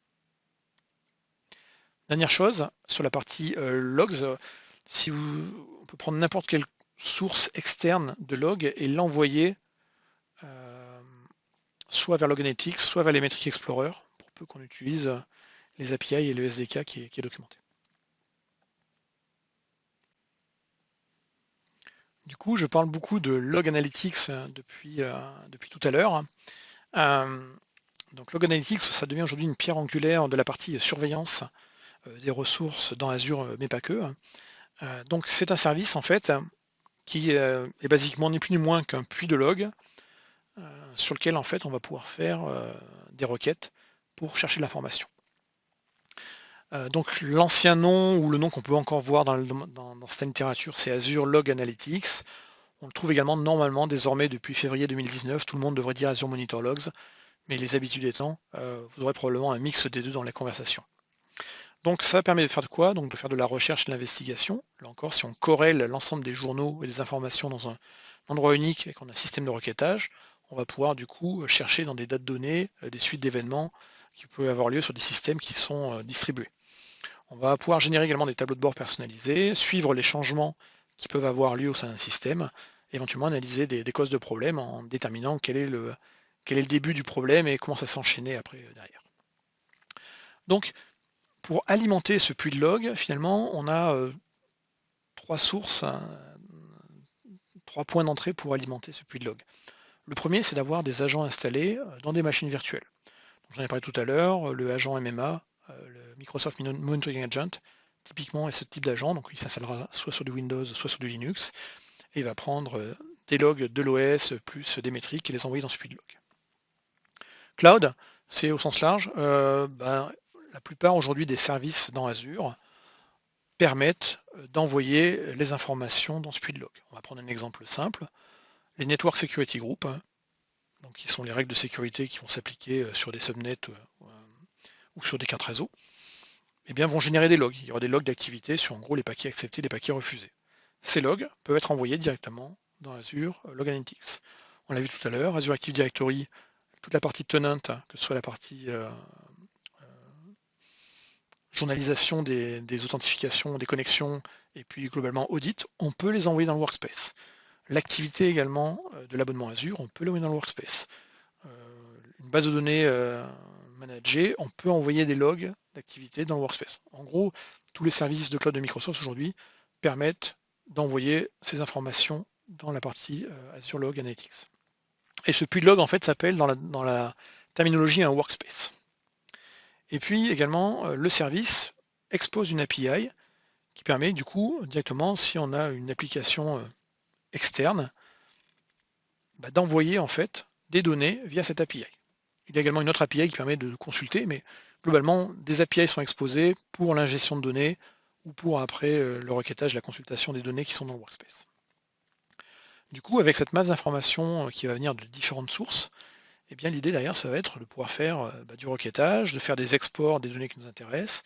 Dernière chose, sur la partie logs, on peut prendre n'importe quelle source externe de log et l'envoyer soit vers Log Analytics, soit vers les Metric Explorer, pour peu qu'on utilise les API et le SDK qui est documenté. Du coup, je parle beaucoup de Log Analytics depuis tout à l'heure. Donc Log Analytics, ça devient aujourd'hui une pierre angulaire de la partie surveillance des ressources dans Azure, mais pas que. Donc c'est un service en fait qui est basiquement ni plus ni moins qu'un puits de log sur lequel en fait on va pouvoir faire des requêtes pour chercher de l'information. Donc l'ancien nom ou le nom qu'on peut encore voir dans cette littérature, c'est Azure Log Analytics. On le trouve également normalement désormais depuis février 2019, tout le monde devrait dire Azure Monitor Logs, mais les habitudes étant, vous aurez probablement un mix des deux dans la conversation. Donc ça permet de faire de quoi? Donc de faire de la recherche et de l'investigation. Là encore, si on corrèle l'ensemble des journaux et des informations dans un endroit unique et qu'on a un système de requêtage, on va pouvoir du coup chercher dans des dates données des suites d'événements qui peuvent avoir lieu sur des systèmes qui sont distribués. On va pouvoir générer également des tableaux de bord personnalisés, suivre les changements qui peuvent avoir lieu au sein d'un système, éventuellement analyser des causes de problèmes en déterminant quel est le début du problème et comment ça s'enchaîner après derrière. Donc, pour alimenter ce puits de log, finalement, on a trois sources, trois points d'entrée pour alimenter ce puits de log. Le premier, c'est d'avoir des agents installés dans des machines virtuelles. J'en ai parlé tout à l'heure, le agent MMA, le Microsoft Monitoring Agent, typiquement est ce type d'agent, donc il s'installera soit sur du Windows, soit sur du Linux, et il va prendre des logs de l'OS plus des métriques et les envoyer dans ce puits de log. Cloud, c'est au sens large, la plupart aujourd'hui des services dans Azure permettent d'envoyer les informations dans ce puits de log. On va prendre un exemple simple, les Network Security Group, donc qui sont les règles de sécurité qui vont s'appliquer sur des subnets ou sur des cartes réseau, eh bien, vont générer des logs. Il y aura des logs d'activité sur en gros les paquets acceptés, les paquets refusés. Ces logs peuvent être envoyés directement dans Azure Log Analytics. On l'a vu tout à l'heure, Azure Active Directory, toute la partie tenant, que ce soit la partie journalisation des authentifications, des connexions, et puis globalement audit, on peut les envoyer dans le workspace. L'activité également de l'abonnement Azure, on peut l'envoyer dans le workspace. Une base de données managée, on peut envoyer des logs d'activité dans le workspace. En gros, tous les services de cloud de Microsoft aujourd'hui permettent d'envoyer ces informations dans la partie Azure Log Analytics. Et ce puits de log, en fait, s'appelle dans la terminologie un workspace. Et puis également, le service expose une API qui permet du coup, directement, si on a une application externe, d'envoyer en fait des données via cette API. Il y a également une autre API qui permet de consulter, mais globalement, des API sont exposées pour l'ingestion de données ou pour après le requêtage, la consultation des données qui sont dans le workspace. Du coup, avec cette masse d'informations qui va venir de différentes sources, eh bien l'idée derrière, ça va être de pouvoir faire du requêtage, de faire des exports des données qui nous intéressent,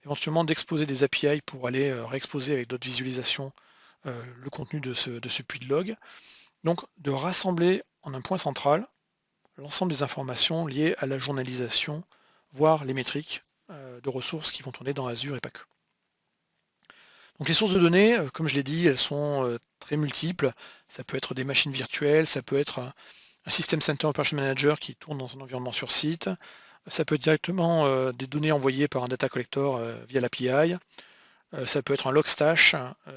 éventuellement d'exposer des API pour aller réexposer avec d'autres visualisations le contenu de ce puits de log. Donc de rassembler en un point central l'ensemble des informations liées à la journalisation, voire les métriques de ressources qui vont tourner dans Azure et pas que. Donc les sources de données, comme je l'ai dit, elles sont très multiples. Ça peut être des machines virtuelles, ça peut être un System Center Operation Manager qui tourne dans un environnement sur site. Ça peut être directement des données envoyées par un data collector via l'API. Ça peut être un Logstash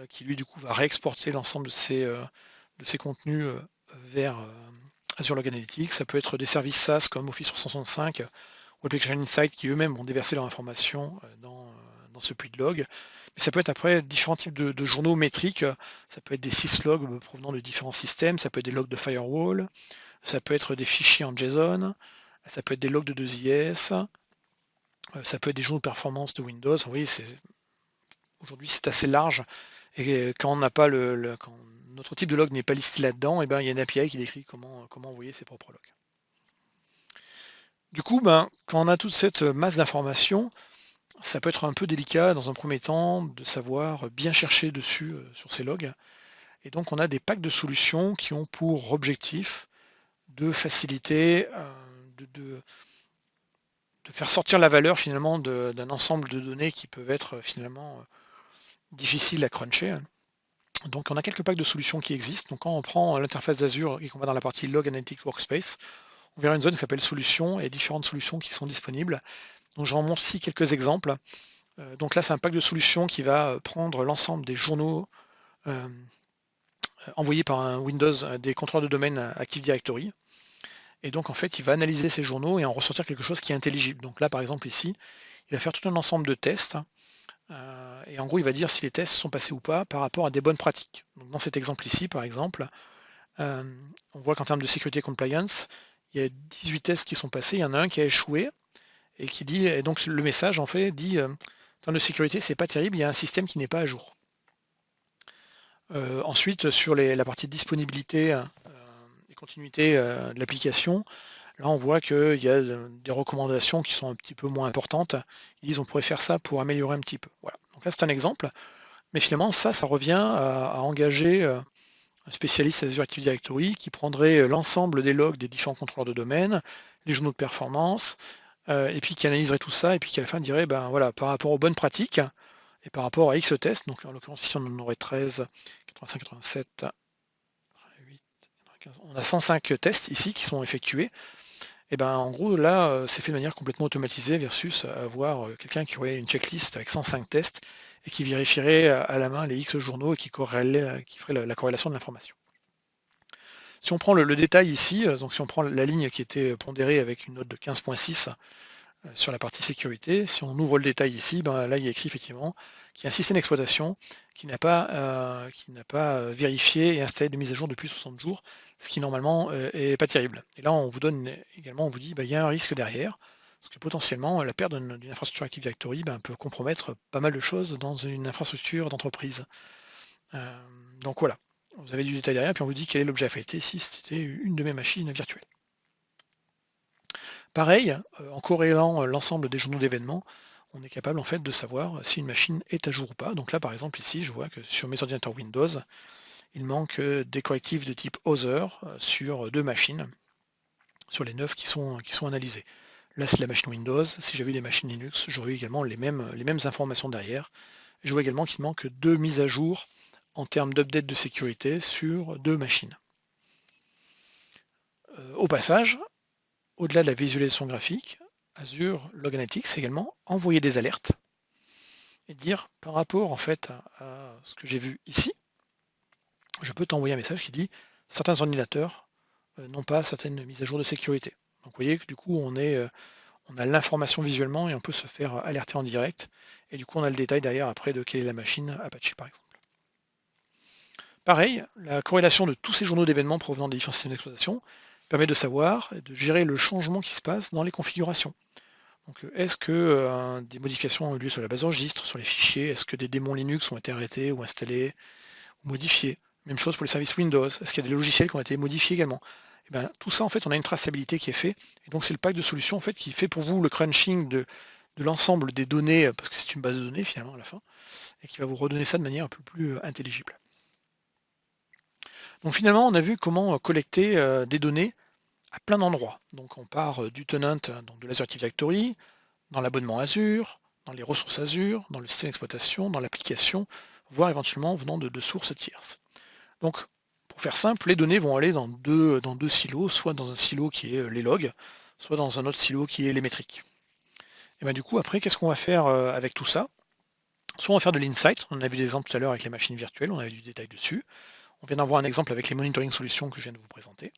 qui lui du coup va réexporter l'ensemble de ces contenus vers Azure Log Analytics. Ça peut être des services SaaS comme Office 365 ou Application Insight qui eux-mêmes vont déverser leur information dans ce puits de log. Mais ça peut être après différents types de journaux métriques. Ça peut être des syslogs provenant de différents systèmes, ça peut être des logs de firewall, ça peut être des fichiers en JSON, ça peut être des logs de 2IS, ça peut être des journaux de performance de Windows. Vous voyez, aujourd'hui c'est assez large. Et quand on n'a pas quand notre type de log n'est pas listé là-dedans, et ben, il y a une API qui décrit comment envoyer ses propres logs. Du coup, quand on a toute cette masse d'informations, ça peut être un peu délicat dans un premier temps de savoir bien chercher dessus sur ces logs. Et donc on a des packs de solutions qui ont pour objectif de faciliter, de faire sortir la valeur finalement d'un ensemble de données qui peuvent être finalement difficiles à cruncher. Donc on a quelques packs de solutions qui existent. Donc quand on prend l'interface d'Azure et qu'on va dans la partie Log Analytics Workspace, on verra une zone qui s'appelle Solutions et différentes solutions qui sont disponibles. Donc j'en montre ici quelques exemples. Donc là c'est un pack de solutions qui va prendre l'ensemble des journaux envoyés par un Windows, des contrôleurs de domaine Active Directory. Et donc en fait il va analyser ces journaux et en ressortir quelque chose qui est intelligible. Donc là par exemple ici, il va faire tout un ensemble de tests. Et en gros, il va dire si les tests sont passés ou pas par rapport à des bonnes pratiques. Donc dans cet exemple ici, par exemple, on voit qu'en termes de sécurité compliance, il y a 18 tests qui sont passés, il y en a un qui a échoué, et qui dit, et donc le message en fait dit en termes de sécurité, c'est pas terrible, il y a un système qui n'est pas à jour. Ensuite, sur la partie disponibilité et continuité de l'application, là on voit qu'il y a des recommandations qui sont un petit peu moins importantes. Ils disent on pourrait faire ça pour améliorer un petit peu. Voilà. Donc là c'est un exemple. Mais finalement, ça revient à engager un spécialiste Azure Active Directory qui prendrait l'ensemble des logs des différents contrôleurs de domaine, les journaux de performance, et puis qui analyserait tout ça, et puis qui à la fin dirait, ben voilà, par rapport aux bonnes pratiques, et par rapport à X tests, donc en l'occurrence ici on en aurait 13, 85, 87, 88, 95, on a 105 tests ici qui sont effectués, et ben en gros là c'est fait de manière complètement automatisée versus avoir quelqu'un qui aurait une checklist avec 105 tests et qui vérifierait à la main les X journaux et qui ferait la corrélation de l'information. Si on prend le détail ici, donc si on prend la ligne qui était pondérée avec une note de 15.6 sur la partie sécurité, si on ouvre le détail ici, ben là il y a écrit effectivement qu'il y a un système d'exploitation qui n'a pas vérifié et installé de mise à jour depuis 60 jours, ce qui normalement est pas terrible. Et là on vous donne également, on vous dit il y a un risque derrière, parce que potentiellement la perte d'une infrastructure Active Directory peut compromettre pas mal de choses dans une infrastructure d'entreprise. Donc voilà, vous avez du détail derrière, puis on vous dit quel est l'objet affecté, ici c'était une de mes machines virtuelles. Pareil, en corrélant l'ensemble des journaux d'événements, on est capable en fait de savoir si une machine est à jour ou pas. Donc là par exemple ici, je vois que sur mes ordinateurs Windows, il manque des correctifs de type Other sur 2 machines, sur les 9 qui sont analysées. Là c'est la machine Windows, si j'avais des machines Linux, j'aurais également les mêmes informations derrière. Je vois également qu'il manque 2 mises à jour en termes d'update de sécurité sur 2 machines. Au passage, au-delà de la visualisation graphique, Azure Log Analytics également envoyer des alertes et dire par rapport en fait à ce que j'ai vu ici, je peux t'envoyer un message qui dit certains ordinateurs n'ont pas certaines mises à jour de sécurité. Donc vous voyez que du coup on a l'information visuellement et on peut se faire alerter en direct et du coup on a le détail derrière après de quelle est la machine Apache par exemple. Pareil, la corrélation de tous ces journaux d'événements provenant des différents systèmes d'exploitation permet de savoir et de gérer le changement qui se passe dans les configurations. Donc, est-ce que des modifications ont eu lieu sur la base de registre, sur les fichiers? Est-ce que des démons Linux ont été arrêtés ou installés ou modifiés? Même chose pour les services Windows. Est-ce qu'il y a des logiciels qui ont été modifiés également? Et ben, tout ça, en fait, on a une traçabilité qui est fait. Et donc, c'est le pack de solutions, en fait, qui fait pour vous le crunching de l'ensemble des données, parce que c'est une base de données, finalement, à la fin, et qui va vous redonner ça de manière un peu plus intelligible. Donc, finalement, on a vu comment collecter des données à plein d'endroits. Donc, on part du tenant, donc de l'Azure Active Directory, dans l'abonnement Azure, dans les ressources Azure, dans le système d'exploitation, dans l'application, voire éventuellement venant de sources tierces. Donc, pour faire simple, les données vont aller dans deux silos, soit dans un silo qui est les logs, soit dans un autre silo qui est les métriques. Et bien du coup, après, qu'est-ce qu'on va faire avec tout ça? Soit on va faire de l'insight, on a vu des exemples tout à l'heure avec les machines virtuelles, on avait du détail dessus. On vient d'en voir un exemple avec les monitoring solutions que je viens de vous présenter.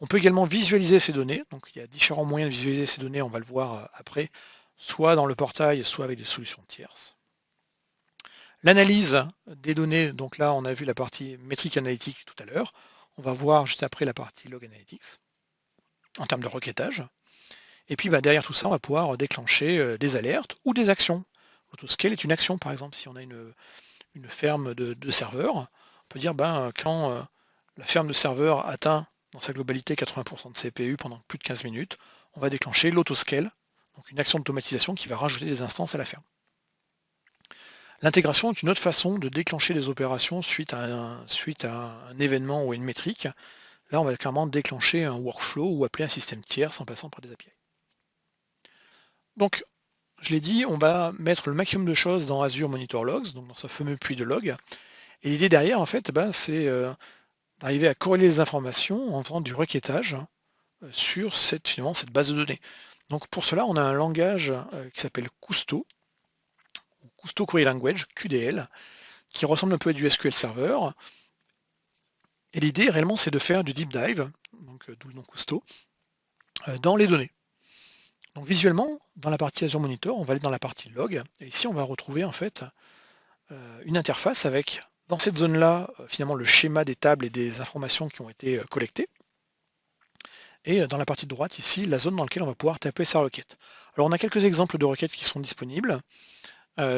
On peut également visualiser ces données, donc il y a différents moyens de visualiser ces données, on va le voir après, soit dans le portail, soit avec des solutions tierces. L'analyse des données, donc là on a vu la partie métrique analytique tout à l'heure, on va voir juste après la partie log analytics, en termes de requêtage. Et puis derrière tout ça, on va pouvoir déclencher des alertes ou des actions. L'autoscale est une action, par exemple, si on a une ferme de serveurs, on peut dire quand la ferme de serveurs atteint dans sa globalité 80% de CPU pendant plus de 15 minutes, on va déclencher l'autoscale, donc une action d'automatisation qui va rajouter des instances à la ferme. L'intégration est une autre façon de déclencher des opérations suite à un événement ou à une métrique. Là, on va clairement déclencher un workflow ou appeler un système tiers en passant par des API. Donc, je l'ai dit, on va mettre le maximum de choses dans Azure Monitor Logs, donc dans ce fameux puits de log. Et l'idée derrière, en fait, c'est d'arriver à corréler les informations en faisant du requêtage sur finalement, cette base de données. Donc pour cela, on a un langage qui s'appelle Kusto, ou Kusto Query Language, QDL, qui ressemble un peu à du SQL Server. Et l'idée, réellement, c'est de faire du deep dive, donc d'où le nom Kusto, dans les données. Donc visuellement, dans la partie Azure Monitor, on va aller dans la partie log, et ici, on va retrouver en fait une interface avec, dans cette zone-là, finalement, le schéma des tables et des informations qui ont été collectées. Et dans la partie de droite, ici, la zone dans laquelle on va pouvoir taper sa requête. Alors, on a quelques exemples de requêtes qui sont disponibles.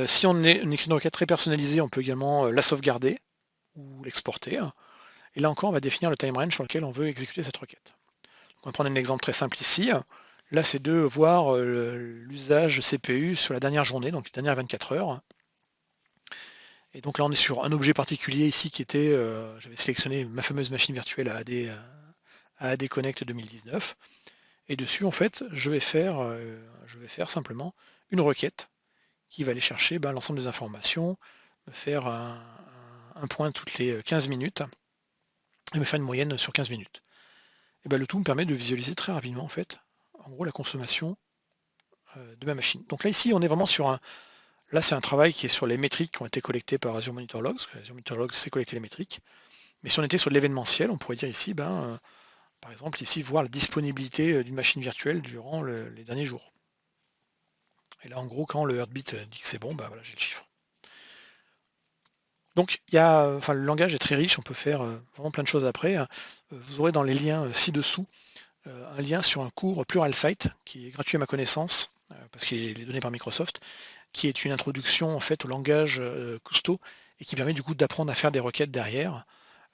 Si on écrit une requête très personnalisée, on peut également la sauvegarder ou l'exporter. Et là encore, on va définir le time range sur lequel on veut exécuter cette requête. Donc, on va prendre un exemple très simple ici. Là, c'est de voir l'usage CPU sur la dernière journée, donc les dernières 24 heures. Et donc là, on est sur un objet particulier ici qui était, j'avais sélectionné ma fameuse machine virtuelle à AD Connect 2019. Et dessus, en fait, je vais faire simplement une requête qui va aller chercher l'ensemble des informations, me faire un point toutes les 15 minutes et me faire une moyenne sur 15 minutes. Et le tout me permet de visualiser très rapidement, en fait, en gros, la consommation de ma machine. Donc là, ici, on est vraiment sur là, c'est un travail qui est sur les métriques qui ont été collectées par Azure Monitor Logs, parce que Azure Monitor Logs, c'est collecter les métriques. Mais si on était sur de l'événementiel, on pourrait dire ici, par exemple, ici, voir la disponibilité d'une machine virtuelle durant les derniers jours. Et là, en gros, quand le Heartbeat dit que c'est bon, voilà, j'ai le chiffre. Donc, le langage est très riche, on peut faire vraiment plein de choses après. Vous aurez dans les liens ci-dessous un lien sur un cours Pluralsight qui est gratuit à ma connaissance, parce qu'il est donné par Microsoft, qui est une introduction en fait au langage Cousteau et qui permet du coup d'apprendre à faire des requêtes derrière.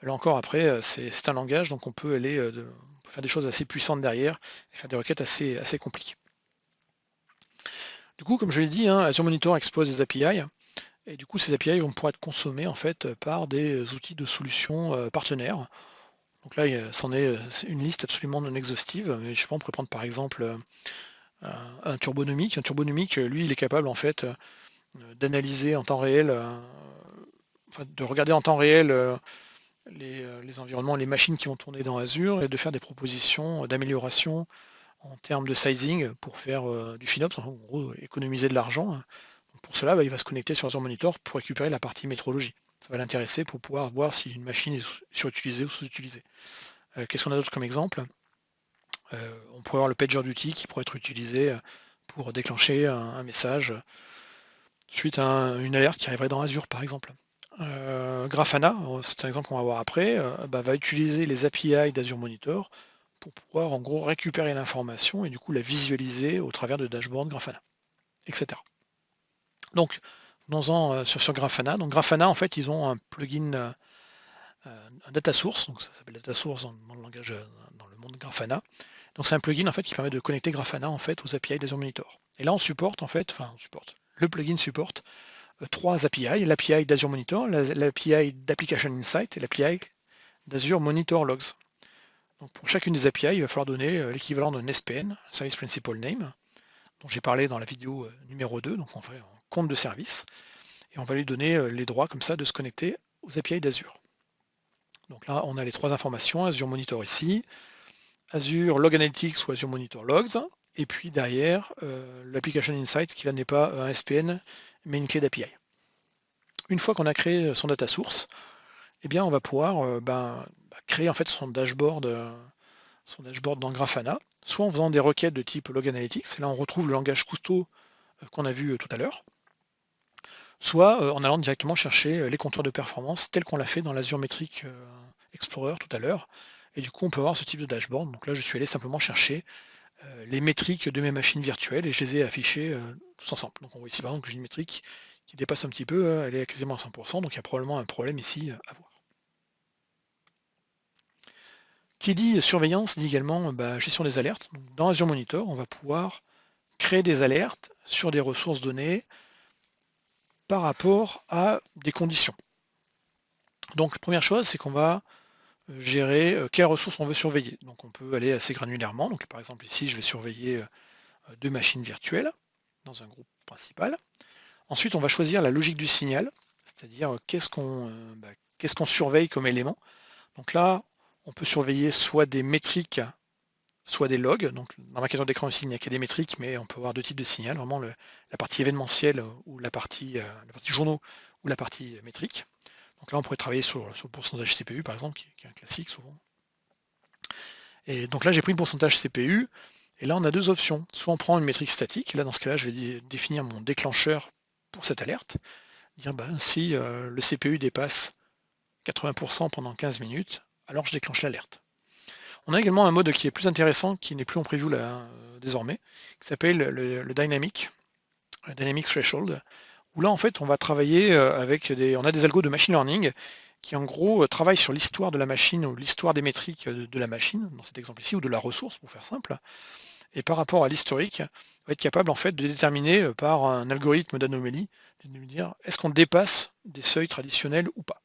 Là encore, après, c'est un langage, donc on peut aller on peut faire des choses assez puissantes derrière et faire des requêtes assez compliquées. Du coup, comme je l'ai dit, Azure Monitor expose des API, et du coup, ces API vont pouvoir être consommés en fait par des outils de solutions partenaires. Donc là, c'est une liste absolument non exhaustive, mais je sais pas, on pourrait prendre par exemple un Turbonomic. Un Turbonomic, lui, il est capable en fait d'analyser en temps réel, de regarder en temps réel les environnements, les machines qui vont tourner dans Azure et de faire des propositions d'amélioration en termes de sizing pour faire du FinOps, en gros économiser de l'argent. Donc pour cela, il va se connecter sur Azure Monitor pour récupérer la partie métrologie. Ça va l'intéresser pour pouvoir voir si une machine est surutilisée ou sous-utilisée. Qu'est-ce qu'on a d'autre comme exemple? On pourrait avoir le pager d'outils qui pourrait être utilisé pour déclencher un message suite à une alerte qui arriverait dans Azure, par exemple. Grafana, c'est un exemple qu'on va voir après, va utiliser les API d'Azure Monitor pour pouvoir en gros récupérer l'information et du coup la visualiser au travers de dashboard Grafana, etc. Donc, venons-en sur Grafana. Donc Grafana, en fait, ils ont un plugin un data source, donc ça s'appelle data source dans le langage, dans le monde Grafana. Donc c'est un plugin en fait qui permet de connecter Grafana en fait aux API d'Azure Monitor. Et là on supporte en fait, le plugin supporte 3 API, l'API d'Azure Monitor, l'API d'Application Insight et l'API d'Azure Monitor Logs. Donc pour chacune des API, il va falloir donner l'équivalent d'un SPN, Service Principal Name, dont j'ai parlé dans la vidéo numéro 2, donc on fait un compte de service, et on va lui donner les droits comme ça de se connecter aux API d'Azure. Donc là, on a les 3 informations, Azure Monitor ici, Azure Log Analytics ou Azure Monitor Logs, et puis derrière, l'Application Insight qui là n'est pas un SPN, mais une clé d'API. Une fois qu'on a créé son data source, eh bien on va pouvoir créer en fait son dashboard dans Grafana, soit en faisant des requêtes de type Log Analytics, là on retrouve le langage Cousteau qu'on a vu tout à l'heure, soit en allant directement chercher les compteurs de performance tels qu'on l'a fait dans l'Azure Metric Explorer tout à l'heure. Et du coup, on peut avoir ce type de dashboard. Donc là, je suis allé simplement chercher les métriques de mes machines virtuelles et je les ai affichées tous ensemble. Donc on voit ici par exemple que j'ai une métrique qui dépasse un petit peu, elle est quasiment à 100%, donc il y a probablement un problème ici à voir. Qui dit surveillance dit également gestion des alertes. Donc, dans Azure Monitor, on va pouvoir créer des alertes sur des ressources données par rapport à des conditions. Donc première chose, c'est qu'on va gérer quelles ressources on veut surveiller. Donc on peut aller assez granulairement. Donc par exemple ici, je vais surveiller 2 machines virtuelles dans un groupe principal. Ensuite, on va choisir la logique du signal, c'est-à-dire qu'est-ce qu'on surveille comme élément. Donc là, on peut surveiller soit des métriques, soit des logs. Donc dans ma capture d'écran ici, il n'y a que des métriques, mais on peut avoir 2 types de signal, vraiment la partie événementielle ou la partie journaux ou la partie métrique. Donc là, on pourrait travailler sur le pourcentage CPU, par exemple, qui est un classique souvent. Et donc là, j'ai pris le pourcentage CPU, et là, on a 2 options. Soit on prend une métrique statique, et là, dans ce cas-là, je vais définir mon déclencheur pour cette alerte, dire si le CPU dépasse 80% pendant 15 minutes, alors je déclenche l'alerte. On a également un mode qui est plus intéressant, qui n'est plus en preview là, désormais, qui s'appelle le Dynamic Threshold, où là en fait on va travailler on a des algos de machine learning qui en gros travaillent sur l'histoire de la machine ou l'histoire des métriques de la machine, dans cet exemple ici, ou de la ressource pour faire simple, et par rapport à l'historique, on va être capable en fait de déterminer par un algorithme d'anomalie, de nous dire est-ce qu'on dépasse des seuils traditionnels ou pas.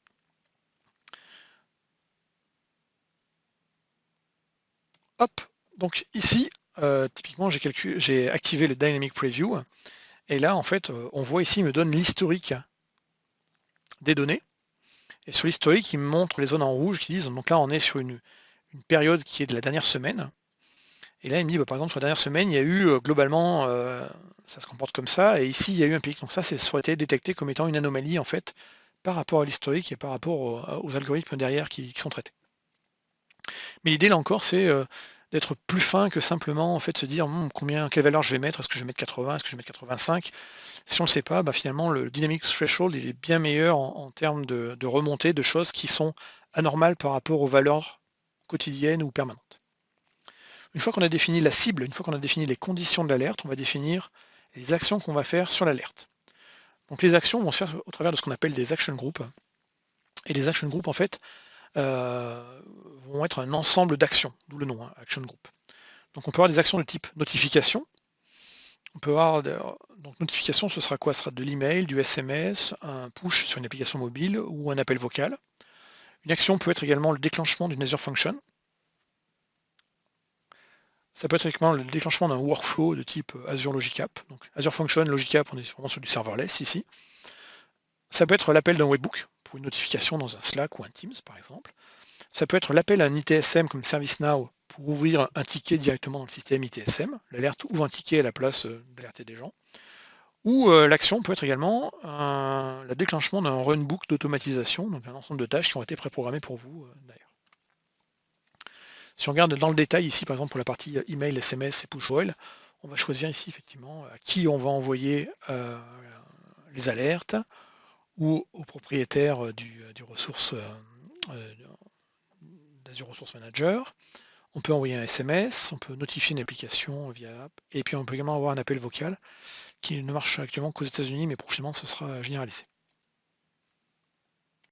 Hop, donc ici, typiquement j'ai activé le Dynamic Preview, et là en fait on voit ici, il me donne l'historique des données. Et sur l'historique, il me montre les zones en rouge qui disent, donc là on est sur une période qui est de la dernière semaine. Et là il me dit, par exemple, sur la dernière semaine, il y a eu globalement, ça se comporte comme ça, et ici il y a eu un pic. Donc ça aurait été détecté comme étant une anomalie en fait, par rapport à l'historique et par rapport aux algorithmes derrière qui sont traités. Mais l'idée là encore, c'est d'être plus fin que simplement en fait se dire quelle valeur je vais mettre, est-ce que je vais mettre 80, est-ce que je vais mettre 85. Si on ne le sait pas, finalement le Dynamic Threshold il est bien meilleur en termes de remontée de choses qui sont anormales par rapport aux valeurs quotidiennes ou permanentes. Une fois qu'on a défini la cible, une fois qu'on a défini les conditions de l'alerte, on va définir les actions qu'on va faire sur l'alerte. Donc les actions vont se faire au travers de ce qu'on appelle des action groups. Et les action groups, en fait, vont être un ensemble d'actions, d'où le nom, action group. Donc on peut avoir des actions de type notification. On peut avoir donc notification, ce sera quoi? Ce sera de l'email, du SMS, un push sur une application mobile ou un appel vocal. Une action peut être également le déclenchement d'une Azure Function. Ça peut être également le déclenchement d'un workflow de type Azure Logic App. Donc Azure Function, Logic App, on est vraiment sur du serverless ici. Ça peut être l'appel d'un webhook pour une notification dans un Slack ou un Teams par exemple. Ça peut être l'appel à un ITSM comme ServiceNow pour ouvrir un ticket directement dans le système ITSM. L'alerte ouvre un ticket à la place d'alerter des gens. Ou l'action peut être également le déclenchement d'un runbook d'automatisation, donc un ensemble de tâches qui ont été préprogrammées pour vous d'ailleurs. Si on regarde dans le détail ici, par exemple pour la partie email, SMS et push oil, on va choisir ici effectivement à qui on va envoyer les alertes ou au propriétaire du ressource d'Azure Resource Manager. On peut envoyer un SMS, on peut notifier une application via app, et puis on peut également avoir un appel vocal qui ne marche actuellement qu'aux États-Unis, mais prochainement ce sera généralisé.